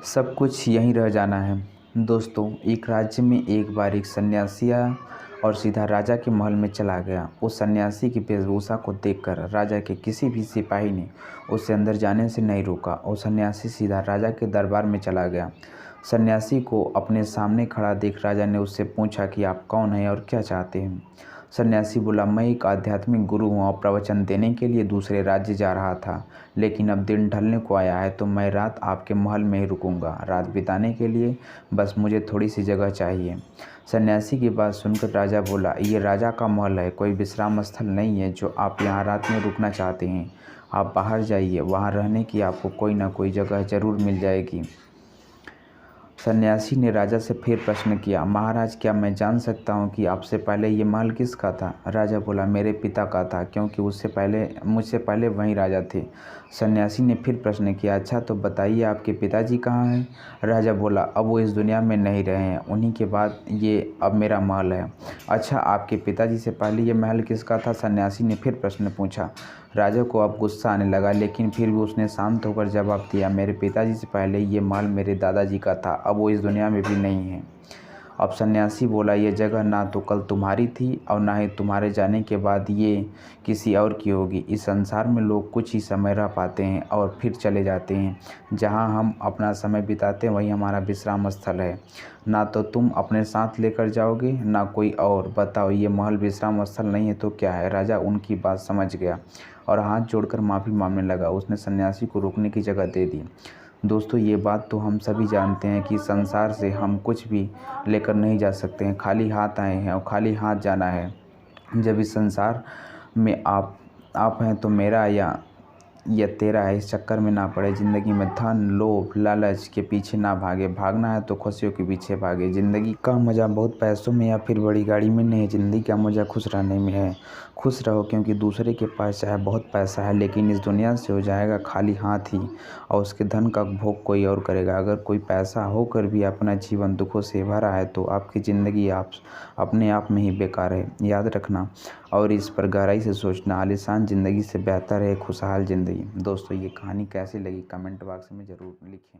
सब कुछ यहीं रह जाना है। दोस्तों, एक राज्य में एक बार एक सन्यासी आया और सीधा राजा के महल में चला गया। उस सन्यासी की वेशभूषा को देखकर राजा के किसी भी सिपाही ने उसे अंदर जाने से नहीं रोका और सन्यासी सीधा राजा के दरबार में चला गया। सन्यासी को अपने सामने खड़ा देख राजा ने उससे पूछा कि आप कौन हैं और क्या चाहते हैं। सन्यासी बोला, मैं एक आध्यात्मिक गुरु हूँ और प्रवचन देने के लिए दूसरे राज्य जा रहा था, लेकिन अब दिन ढलने को आया है तो मैं रात आपके महल में ही रुकूंगा। रात बिताने के लिए बस मुझे थोड़ी सी जगह चाहिए। सन्यासी की बात सुनकर राजा बोला, ये राजा का महल है, कोई विश्राम स्थल नहीं है जो आप यहाँ रात में रुकना चाहते हैं। आप बाहर जाइए, वहाँ रहने की आपको कोई ना कोई जगह ज़रूर मिल जाएगी। सन्यासी ने राजा से फिर प्रश्न किया, महाराज, क्या मैं जान सकता हूँ कि आपसे पहले ये महल किसका था? राजा बोला, मेरे पिता का था, क्योंकि मुझसे पहले वही राजा थे। सन्यासी ने फिर प्रश्न किया, अच्छा तो बताइए आपके पिताजी कहाँ हैं? राजा बोला, अब वो इस दुनिया में नहीं रहे हैं, उन्हीं के बाद ये अब मेरा महल है। अच्छा, आपके पिताजी से पहले ये महल किसका था? सन्यासी ने फिर प्रश्न पूछा। राजा को अब गुस्सा आने लगा, लेकिन फिर भी उसने शांत होकर जवाब दिया, मेरे पिताजी से पहले ये महल मेरे दादाजी का था, अब वो इस दुनिया में भी नहीं है। अब सन्यासी बोला, ये जगह ना तो कल तुम्हारी थी और ना ही तुम्हारे जाने के बाद ये किसी और की होगी। इस संसार में लोग कुछ ही समय रह पाते हैं और फिर चले जाते हैं। जहाँ हम अपना समय बिताते हैं वही हमारा विश्राम स्थल है। ना तो तुम अपने साथ लेकर जाओगे ना कोई और। बताओ, ये महल विश्राम स्थल नहीं है तो क्या है? राजा उनकी बात समझ गया और हाथ जोड़कर माफ़ी मांगने लगा। उसने सन्यासी को रुकने की जगह दे दी। दोस्तों, ये बात तो हम सभी जानते हैं कि संसार से हम कुछ भी लेकर नहीं जा सकते हैं। खाली हाथ आए हैं और खाली हाथ जाना है। जब इस संसार में आप हैं तो मेरा या तेरा है, इस चक्कर में ना पड़े। ज़िंदगी में धन, लोभ, लालच के पीछे ना भागे। भागना है तो खुशियों के पीछे भागे। ज़िंदगी का मज़ा बहुत पैसों में या फिर बड़ी गाड़ी में नहीं है। ज़िंदगी का मज़ा खुश रहने में है। खुश रहो, क्योंकि दूसरे के पास चाहे बहुत पैसा है, लेकिन इस दुनिया से हो जाएगा खाली हाथ ही और उसके धन का भोग कोई और करेगा। अगर कोई पैसा होकर भी अपना जीवन दुखों से भरा है तो आपकी ज़िंदगी अपने आप में ही बेकार है। याद रखना और इस पर गहराई से सोचना, आलीशान ज़िंदगी से बेहतर है खुशहाल ज़िंदगी। दोस्तों, ये कहानी कैसी लगी कमेंट बॉक्स में ज़रूर लिखें।